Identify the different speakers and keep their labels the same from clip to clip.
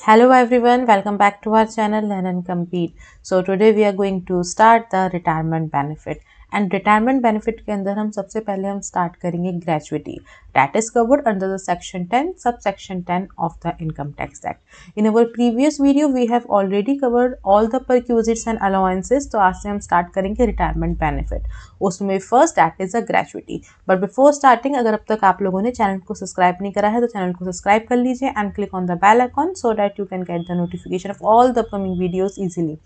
Speaker 1: Hello everyone, welcome back to our channel Learn and Compete. So today we are going to start the retirement benefit. And retirement benefit के अंदर हम सबसे पहले हम start करेंगे gratuity. That is covered under the section 10, subsection 10 of the Income Tax Act. In our previous video we have already covered all the perquisites and allowances. तो आज से हम start करेंगे retirement benefit. उसमें first that is a gratuity. But before starting, अगर अब तक आप लोगों ने चैनल को सब्सक्राइब नहीं करा है तो चैनल को सब्सक्राइब कर लीजिए and click on the bell icon so that you can get the notification of all the upcoming videos easily.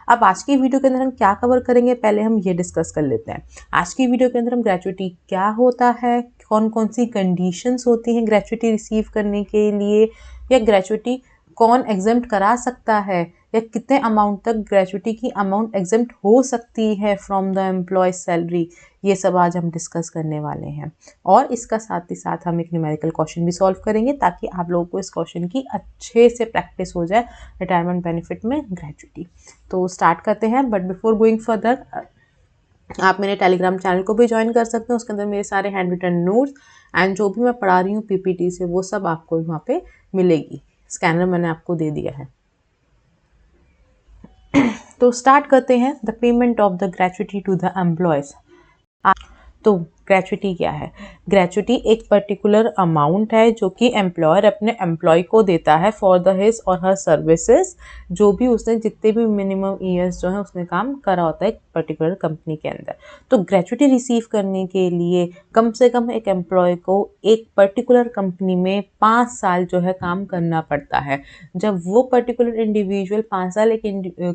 Speaker 1: अब आज की वीडियो के अंदर हम क्या कवर करेंगे, पहले हम ये डिस्कस कर लेते हैं। आज की वीडियो के अंदर हम ग्रेचुइटी क्या होता है, कौन कौन सी कंडीशंस होती हैं ग्रेचुइटी रिसीव करने के लिए, या ग्रेचुइटी कौन एग्जेम्प्ट करा सकता है, या कितने अमाउंट तक ग्रेचुइटी की अमाउंट एग्जेम्प्ट हो सकती है फ्रॉम द एम्प्लॉय सैलरी, ये सब आज हम डिस्कस करने वाले हैं। और इसका साथ ही साथ हम एक न्यूमेरिकल क्वेश्चन भी सॉल्व करेंगे ताकि आप लोगों को इस क्वेश्चन की अच्छे से प्रैक्टिस हो जाए रिटायरमेंट बेनिफिट में ग्रेचुइटी। तो स्टार्ट करते हैं, बट बिफोर गोइंग फर्दर आप मेरे टेलीग्राम चैनल को भी ज्वाइन कर सकते हैं। उसके अंदर मेरे सारे हैंड रिटन नोट्स एंड जो भी मैं पढ़ा रही हूँ पीपीटी से वो सब आपको वहाँ पे मिलेगी। स्कैनर मैंने आपको दे दिया है। तो स्टार्ट करते हैं the payment of the gratuity to the employees. तो ग्रेचुइटी क्या है? ग्रेचुइटी एक पर्टिकुलर अमाउंट है जो कि एम्प्लॉयर अपने एम्प्लॉय को देता है फॉर द हिज और हर सर्विसेज, जो भी उसने जितने भी मिनिमम ईयर्स जो है उसने काम करा होता है एक पर्टिकुलर कंपनी के अंदर। तो ग्रेचुइटी रिसीव करने के लिए कम से कम एक एम्प्लॉय को एक पर्टिकुलर कंपनी में 5 साल जो है काम करना पड़ता है। जब वो पर्टिकुलर इंडिविजुअल 5 साल एक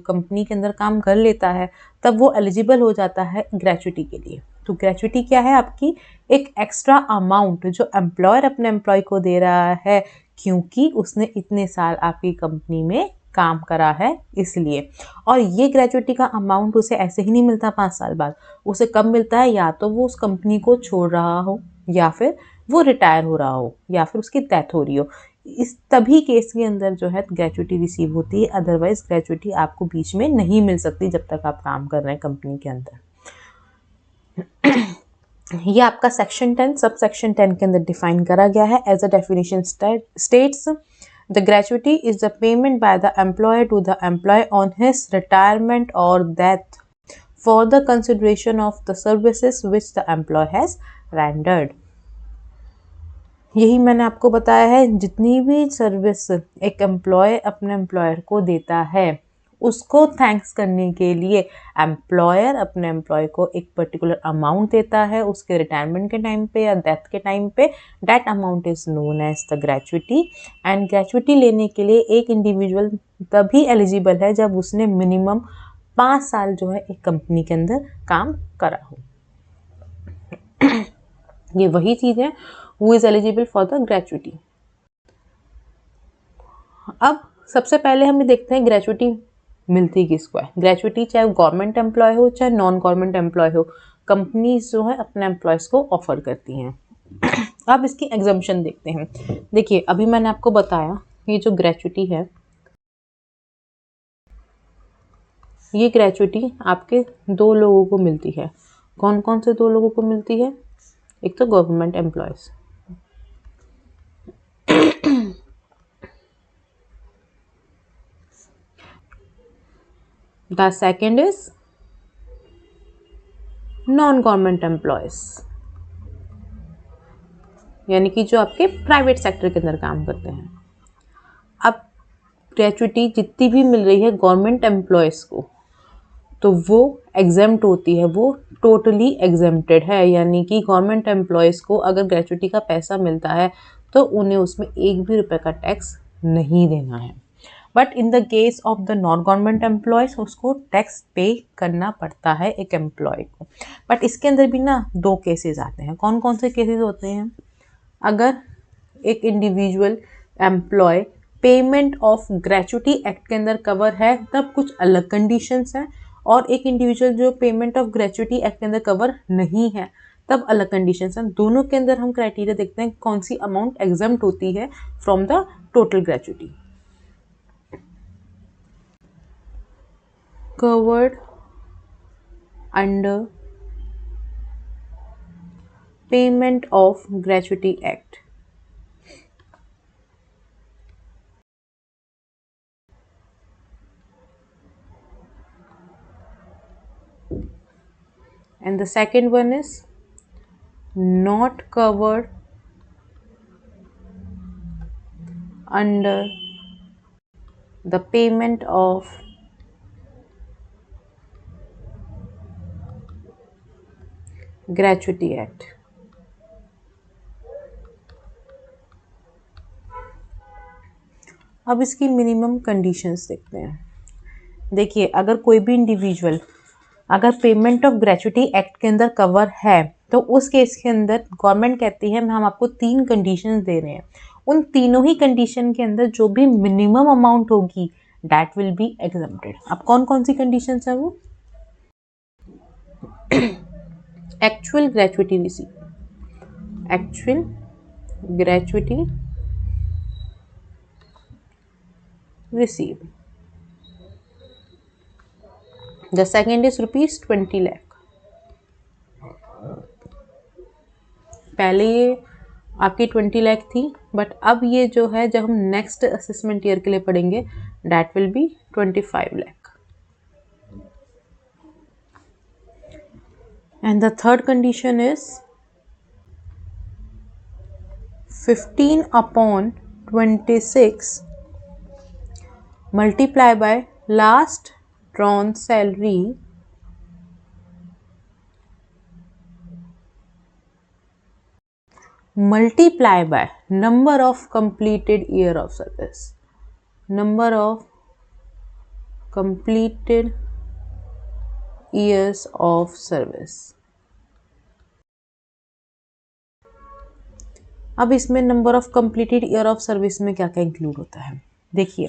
Speaker 1: कंपनी के अंदर काम कर लेता है तब वो एलिजिबल हो जाता है ग्रेचुइटी के लिए। तो ग्रेचुइटी क्या है? आपकी एक एक्स्ट्रा अमाउंट जो एम्प्लॉयर अपने एम्प्लॉय को दे रहा है क्योंकि उसने इतने साल आपकी कंपनी में काम करा है इसलिए। और ये ग्रेचुइटी का अमाउंट उसे ऐसे ही नहीं मिलता 5 साल बाद, उसे कब मिलता है? या तो वो उस कंपनी को छोड़ रहा हो, या फिर वो रिटायर हो रहा हो, या फिर उसकी डेथ हो रही हो। इस तभी केस के अंदर जो है ग्रेचुइटी रिसीव होती है, अदरवाइज ग्रेचुइटी आपको बीच में नहीं मिल सकती जब तक आप काम कर रहे हैं कंपनी के अंदर। ये आपका सेक्शन 10 सब सेक्शन 10 के अंदर डिफाइन करा गया है। As a definition states the gratuity is the payment by the employer to the employee on his retirement और death for the consideration of the services which the employee has rendered. यही मैंने आपको बताया है, जितनी भी सर्विस एक employ अपने एम्प्लॉयर को देता है उसको थैंक्स करने के लिए एम्प्लॉयर अपने एम्प्लॉय को एक पर्टिकुलर अमाउंट देता है उसके रिटायरमेंट के टाइम पे या डेथ के टाइम पे। That amount is known as the gratuity. And gratuity लेने के लिए एक इंडिविजुअल तभी एलिजिबल है जब उसने मिनिमम 5 साल जो है एक कंपनी के अंदर काम करा हो। ये वही चीज़ है who is eligible for the gratuity. अब सबसे पहले हमें देखते हैं ग्रेचुइटी मिलती किसको है। ग्रेचुइटी चाहे गवर्नमेंट एम्प्लॉय हो चाहे नॉन गवर्नमेंट एम्प्लॉय हो, कंपनीज जो है अपने एम्प्लॉयज़ को ऑफर करती हैं। अब इसकी एग्जम्पशन देखते हैं। देखिए अभी मैंने आपको बताया ये जो ग्रेचुइटी है, ये ग्रेचुइटी आपके 2 लोगों को मिलती है। कौन कौन से 2 लोगों को मिलती है? एक तो government employees, the second is non government employees, यानी कि जो आपके प्राइवेट सेक्टर के अंदर काम करते हैं। अब ग्रेचुइटी जितनी भी मिल रही है गवर्नमेंट एम्प्लॉयज़ को तो वो एग्जेम्प्ट होती है, वो टोटली एग्जेम्प्टेड है। यानी कि गवर्नमेंट एम्प्लॉयज़ को अगर ग्रेचुइटी का पैसा मिलता है तो उन्हें उसमें एक भी रुपए का टैक्स नहीं देना है। But in the case of the non government employees उसको टैक्स पे करना पड़ता है एक एम्प्लॉय को। बट इसके अंदर भी ना 2 केसेस आते हैं। कौन कौन से केसेस होते हैं? अगर एक individual employee payment of gratuity act के अंदर कवर है तब कुछ अलग कंडीशंस हैं, और एक इंडिविजुअल जो पेमेंट ऑफ ग्रेचुइटी एक्ट के अंदर कवर नहीं है तब अलग कंडीशंस हैं। दोनों के अंदर हम क्राइटेरिया देखते हैं कौन सी अमाउंट एग्जम्प्ट होती है from the total gratuity. Covered under payment of gratuity act. and the second one is not covered under the payment of gratuity act. अब इसकी मिनिमम कंडीशंस देखते हैं। देखिए, अगर कोई भी इंडिविजुअल अगर पेमेंट ऑफ ग्रेचुटी एक्ट के अंदर कवर है तो उस केस के अंदर गवर्नमेंट कहती है हम आपको 3 कंडीशंस दे रहे हैं। उन तीनों ही कंडीशन के अंदर जो भी मिनिमम अमाउंट होगी दैट विल बी एग्जम्प्टेड। अब कौन कौन सी कंडीशंस है वो? Actual gratuity receive, actual gratuity receive. The second is rupees 20 lakh। पहले ये आपकी 20 लाख थी, बट अब ये जो है जब हम नेक्स्ट असेसमेंट ईयर के लिए पढ़ेंगे that will be 25 lakh. And the third condition is 15 upon 26 multiply by last drawn salary multiply by number of completed year of service, number of completed years of service। अब इसमें number of completed year of service में क्या क्या include होता है? देखिए,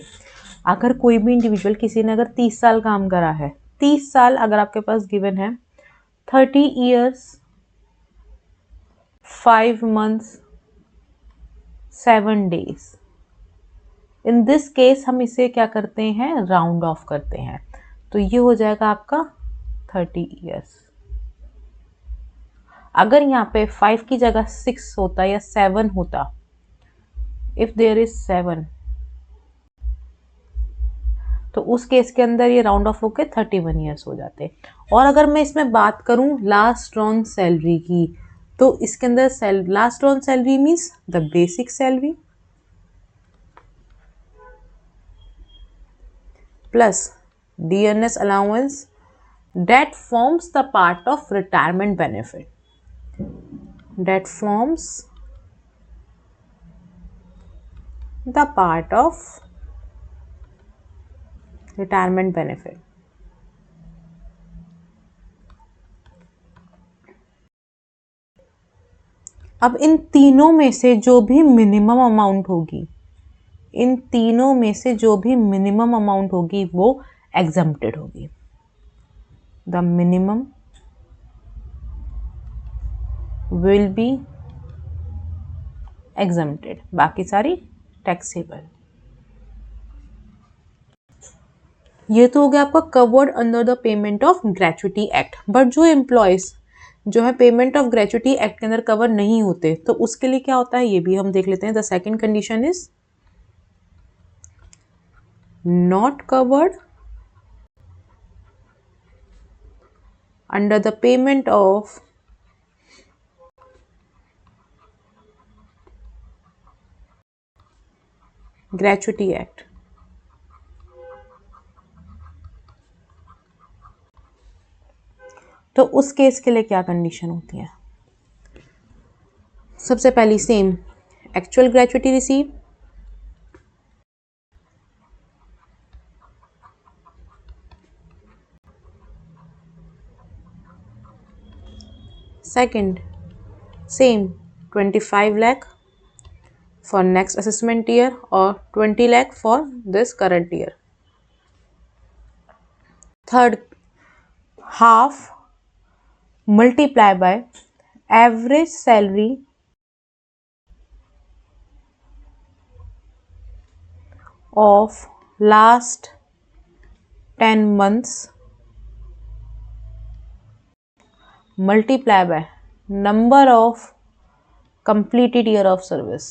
Speaker 1: अगर कोई भी इंडिविजुअल किसी ने अगर 30 साल काम करा है, 30 साल अगर आपके पास गिवन है, 30 years 5 months 7 days, in this case हम इसे क्या करते हैं? राउंड ऑफ करते हैं, तो ये हो जाएगा आपका 30 years। अगर यहाँ पे 5 की जगह 6 होता या 7 होता, इफ देयर इज 7, तो उस केस के अंदर ये राउंड ऑफ होके 31 ईयर्स हो जाते। और अगर मैं इसमें बात करूं लास्ट ड्रॉन सैलरी की, तो इसके अंदर last drawn salary means the basic salary plus dearness allowance that forms the part of retirement benefit, that forms the part of retirement benefit। अब इन तीनों में से जो भी मिनिमम अमाउंट होगी, इन तीनों में से जो भी मिनिमम अमाउंट होगी वो एग्जम्प्टेड होगी। The minimum will be exempted, बाकी सारी टैक्सेबल। ये तो हो गया आपका covered under the payment of gratuity act. But जो एम्प्लॉयज जो है पेमेंट ऑफ ग्रेचुटी एक्ट के अंदर कवर नहीं होते, तो उसके लिए क्या होता है ये भी हम देख लेते हैं। The second condition is not covered under the payment of gratuity act. तो उस केस के लिए क्या कंडीशन होती है? सबसे पहली same, actual gratuity receive, second same 25 lakh for next assessment year or 20 lakh for this current year। Third, half multiply by average salary of last 10 months multiply by number of completed year of service।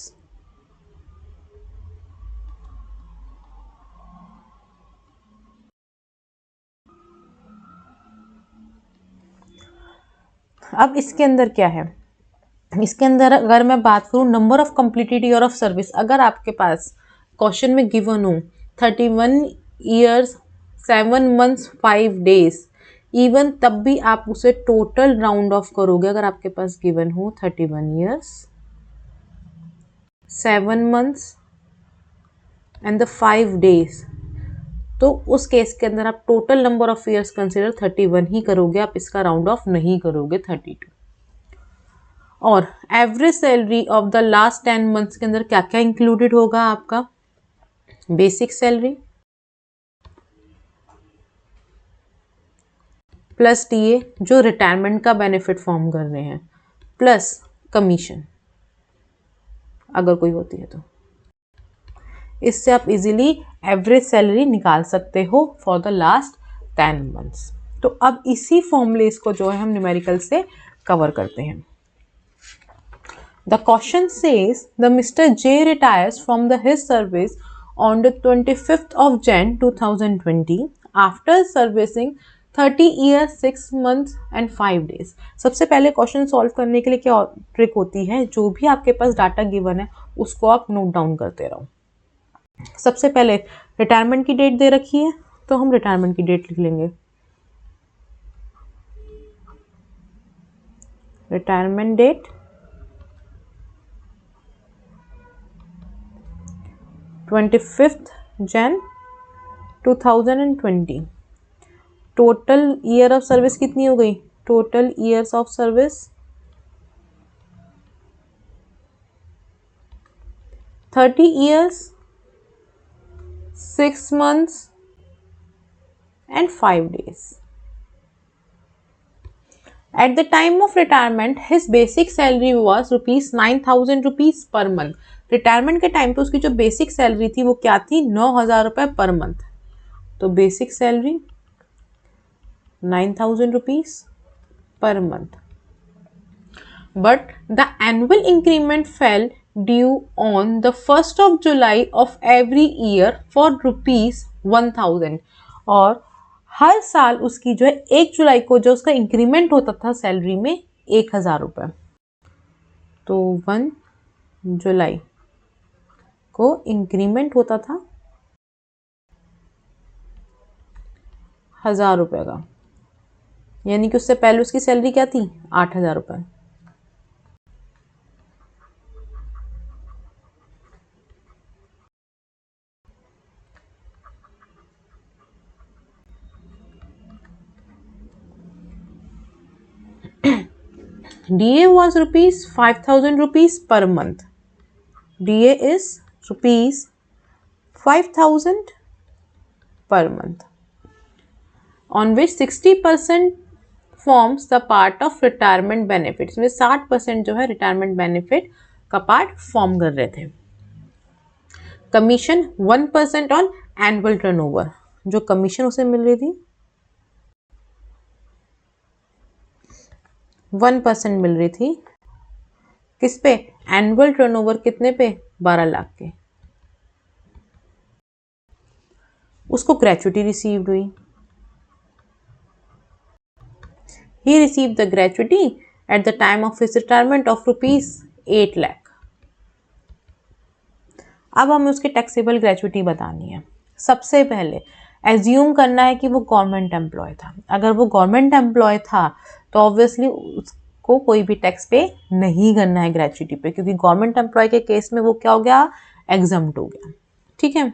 Speaker 1: अब इसके अंदर क्या है, इसके अंदर अगर मैं बात करूँ number of completed year of service, अगर आपके पास क्वेश्चन में गिवन हो 31 ईयर्स 7 मंथ्स 5 डेज, इवन तब भी आप उसे टोटल राउंड ऑफ करोगे। अगर आपके पास गिवन हो 31 years 7 months and the 5 days, तो उस केस के अंदर आप total number of years consider 31 ही करोगे, आप इसका राउंड ऑफ नहीं करोगे 32। और average salary of the last 10 months के अंदर क्या क्या इंक्लूडेड होगा आपका, बेसिक सैलरी प्लस टीए जो रिटायरमेंट का बेनिफिट फॉर्म कर रहे हैं, प्लस कमीशन अगर कोई होती है तो। इससे आप इजीली एवरेज सैलरी निकाल सकते हो फॉर द लास्ट 10 मंथ्स। तो अब इसी फॉर्मूलेस को जो है हम न्यूमेरिकल से कवर करते हैं। The question says the Mr. J retires from his service on the 25th of Jan 2020 after servicing 30 years 6 months and 5 days। सबसे पहले क्वेश्चन सॉल्व करने के लिए क्या ट्रिक होती है, जो भी आपके पास डाटा गिवन है उसको आप नोट डाउन करते रहो। सबसे पहले रिटायरमेंट की डेट दे रखी है तो हम रिटायरमेंट की डेट लिख लेंगे, retirement date 25th Jan 2020। Total year of service कितनी हो गई, total years of service 30 years 6 months and 5 days। At the time of retirement, his basic salary was rupees 9,000 rupees per month। Retirement के time पे उसकी जो basic salary थी वो क्या थी, 9,000 रुपये पर मंथ। तो basic salary 9,000 rupees per month, but the annual increment fail due on the 1st of July of every year for rupees 1,000। और हर साल उसकी जो है 1 जुलाई को जो उसका इंक्रीमेंट होता था सैलरी में 1,000 रुपये। तो 1 जुलाई को इंक्रीमेंट होता था 1,000 रुपये का, यानी कि उससे पहले उसकी सैलरी क्या थी, 8,000 रुपये। DA was rupees 5,000 rupees per month। DA is rupees 5,000 per month, on which 60% forms the part of retirement benefits। में 60% जो है रिटायरमेंट बेनिफिट का पार्ट फॉर्म कर रहे थे। कमीशन 1% ऑन एनुअल टर्नओवर, जो कमीशन उसे मिल रही थी 1% मिल रही थी, किस पे, एनुअल टर्नओवर कितने पे, 12 लाख के। उसको ग्रेचुटी रिसीव्ड हुई, he received the gratuity at the time of his retirement of rupees 8 lakh। अब हमें उसकी टैक्सेबल ग्रेचुटी बतानी है। सबसे पहले एज्यूम करना है कि वो गवर्नमेंट एम्प्लॉय था। अगर वो गवर्नमेंट एम्प्लॉय था तो ऑब्वियसली उसको कोई भी टैक्स पे नहीं करना है ग्रेचुटी पे, क्योंकि गवर्नमेंट एम्प्लॉय के केस में वो क्या हो गया, एग्जम्प्ट हो गया। ठीक है,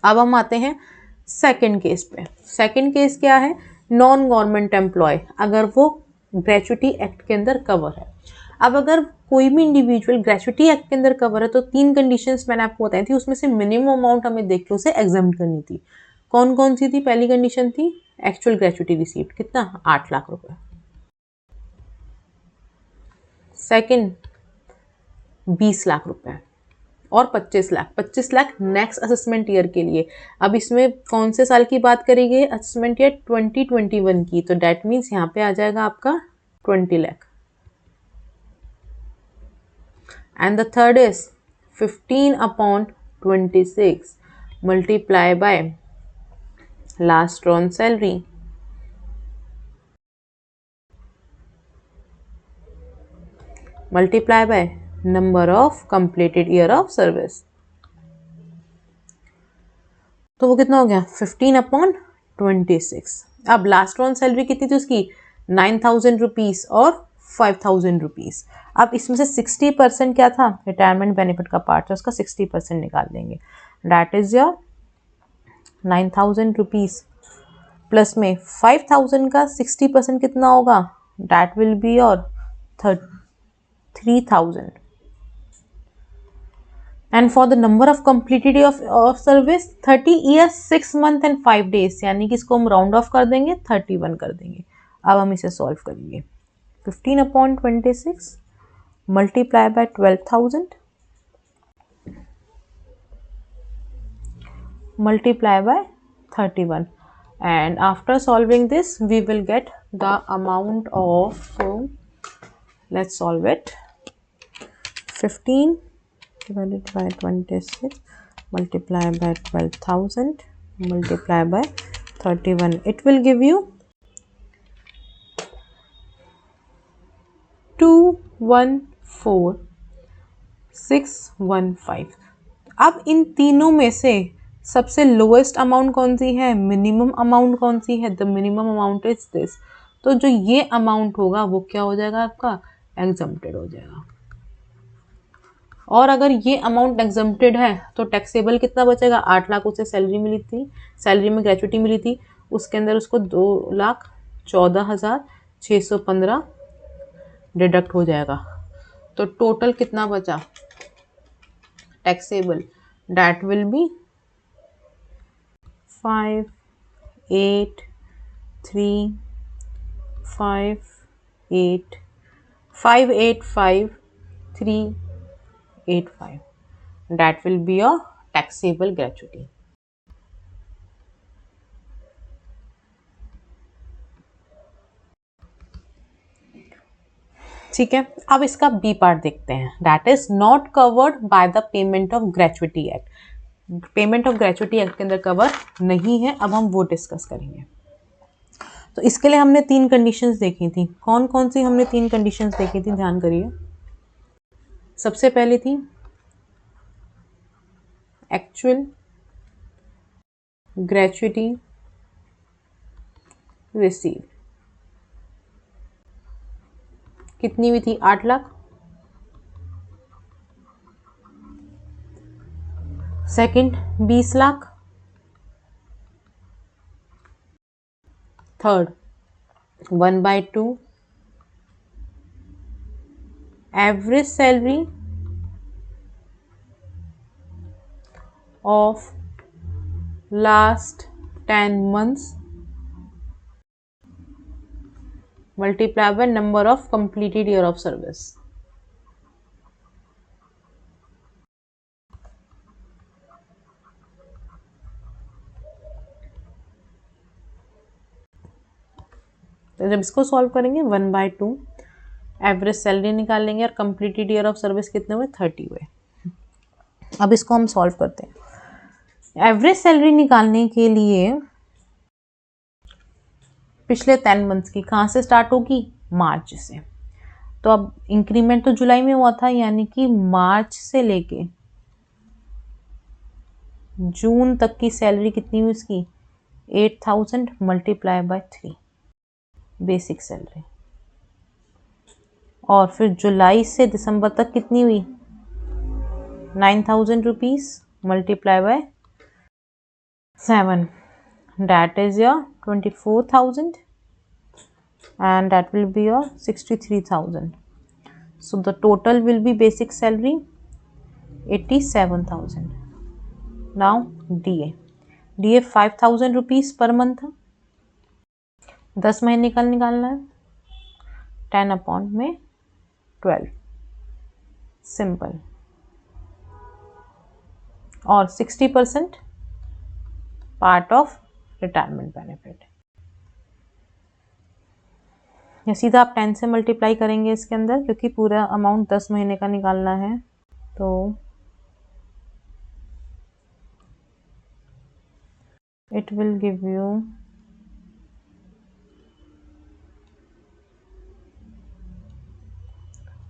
Speaker 1: अब हम आते हैं सेकंड केस पे। सेकंड केस क्या है, नॉन गवर्नमेंट एम्प्लॉय, अगर वो ग्रेचुटी एक्ट के अंदर कवर है। अब अगर कोई भी इंडिविजुअल ग्रेचुटी एक्ट के अंदर कवर है तो 3 कंडीशंस मैंने आपको बताई थी, उसमें से मिनिमम अमाउंट हमें देख के उसे एग्जम्प्ट करनी थी। कौन कौन सी थी, पहली कंडीशन थी एक्चुअल ग्रेचुटी रिसीव्ड, कितना, 8 लाख रुपए। सेकंड 20 लाख रुपए और 25 lakh, 25 lakh next assessment year के लिए। अब इसमें कौन से साल की बात करी गई, असेसमेंट ईयर 2021 की, तो डेट मीन्स यहाँ पे आ जाएगा आपका 20 lakh. And the third is 15/26 multiply by last on salary. Multiply by number of completed year of service. तो वो कितना हो गया 15/26। अब लास्ट वन सैलरी कितनी थी उसकी 9,000 रुपीज़ और 5,000 रुपीज़। अब इसमें से 60% क्या था रिटायरमेंट बेनिफिट का पार्ट था, उसका 60% निकाल देंगे। That is your 9,000 rupees plus में 5,000 का 60% कितना होगा, that will be your 3,000। And for the number of completed of service 30 years 6 month and 5 days, यानी कि इसको हम राउंड ऑफ कर देंगे 31 कर देंगे। अब हम इसे सॉल्व करेंगे। 15/26 multiply by 12,000 multiply by 31, and after solving this we will get the amount of, so let's solve it. 15 divided by 26 multiply by 12,000 multiply by 31, it will give you 214,615। अब इन तीनों में से सबसे लोएस्ट अमाउंट कौन सी है, minimum amount कौन सी है, the minimum amount is this. तो जो ये अमाउंट होगा वो क्या हो जाएगा आपका एग्जम्प्टेड हो जाएगा। और अगर ये अमाउंट एग्जम्प्टेड है तो टैक्सेबल कितना बचेगा, 8 लाख उसे सैलरी मिली थी, सैलरी में ग्रेचुइटी मिली थी, उसके अंदर उसको 2,14,615 डिडक्ट हो जाएगा। तो टोटल कितना बचा taxable, that will be 5,8,3,5,8,5,385, that will be your taxable gratuity। ठीक है, अब इसका बी पार्ट देखते हैं, that is not covered by the payment of gratuity act. Payment of gratuity act के अंदर कवर नहीं है, अब हम वो डिस्कस करेंगे। तो इसके लिए हमने 3 कंडीशंस देखी थी। कौन कौन सी हमने 3 कंडीशंस देखी थी, ध्यान करिए। सबसे पहली थी एक्चुअल ग्रेचुइटी रिसीव, कितनी हुई थी 8 lakh. Second 20 lakh. Third 1/2 average salary of last 10 months multiply by number of completed year of service। तो जब इसको सॉल्व करेंगे 1/2 एवरेज सैलरी निकाल लेंगे और कंप्लीटेड ईयर ऑफ सर्विस कितने हुए 30 हुए। अब इसको हम सॉल्व करते हैं। एवरेज सैलरी निकालने के लिए पिछले 10 मंथ्स की कहाँ से स्टार्ट होगी, मार्च से। तो अब इंक्रीमेंट तो जुलाई में हुआ था, यानी कि मार्च से लेके जून तक की सैलरी कितनी हुई उसकी 8,000 मल्टीप्लाई बाय 3 बेसिक सैलरी। और फिर जुलाई से दिसंबर तक कितनी हुई 9,000 rupees multiply by 7, that is your 24,000 and that will be your 63,000। so the total will be basic salary 87,000। now DA 5,000 rupees per month, 10 महीने का निकालना है, 10/12 सिंपल, और 60% पार्ट ऑफ रिटायरमेंट बेनिफिट। या सीधा आप 10 से मल्टीप्लाई करेंगे इसके अंदर, क्योंकि पूरा अमाउंट 10 महीने का निकालना है। तो it will give you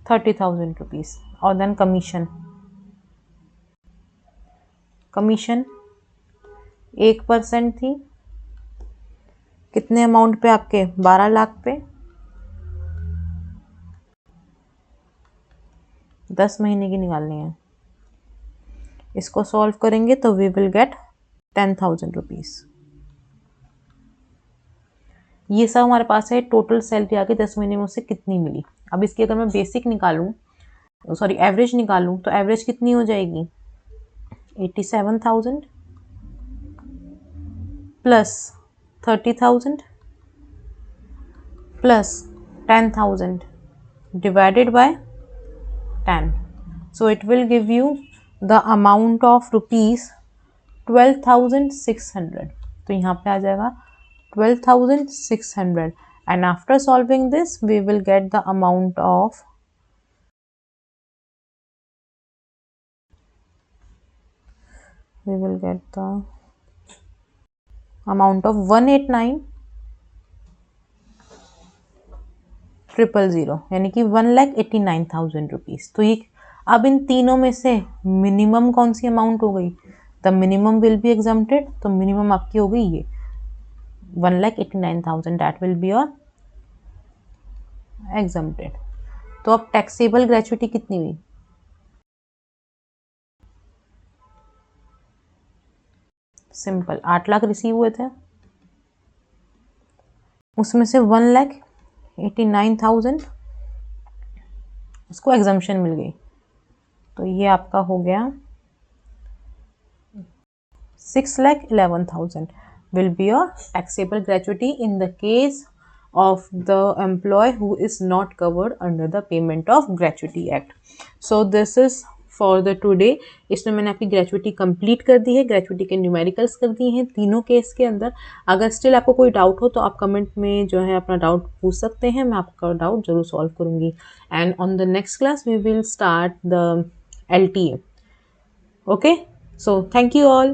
Speaker 1: 30,000 rupees. और देन कमीशन 1% थी, कितने अमाउंट पे आपके 12 लाख पे, 10 महीने की निकालनी है। इसको सॉल्व करेंगे तो वी विल गेट 10,000 रुपीज़। ये सब हमारे पास है। टोटल सैलरी आके 10 महीने में उससे कितनी मिली। अब इसकी अगर मैं बेसिक निकालूं, सॉरी एवरेज निकालूं, तो एवरेज कितनी हो जाएगी 87,000 plus 30,000 plus 10,000 divided by 10. So it will give you the amount of rupees 12,600. तो यहाँ पे आ जाएगा 12,600 and after solving this we will get the amount of we will get the amount of 189,000 यानी कि 1,89,000 रुपीज़। तो ये अब इन तीनों में से मिनिमम कौन सी अमाउंट हो गई, the minimum will be exempted. तो मिनिमम आपकी हो गई ये 1,89,000, that will be your exempted. तो अब टैक्सेबल ग्रेचुइटी कितनी हुई, सिंपल 8 लाख रिसीव हुए थे, उसमें से 1,89,000 उसको एग्जम्पशन मिल गई। तो ये आपका हो गया 6,11,000 will be your taxable gratuity in the case of the employee who is not covered under the Payment of Gratuity Act. So this is for the today. इसमें मैंने आपकी ग्रेचुइटी कंप्लीट कर दी है, ग्रेचुइटी के न्यूमेरिकल्स कर दिए हैं तीनों केस के अंदर। अगर स्टिल आपको कोई डाउट हो तो आप कमेंट में जो है अपना डाउट पूछ सकते हैं, मैं आपका डाउट जरूर सॉल्व करूँगी। And on the next class we will start the LTA. Okay, so thank you all.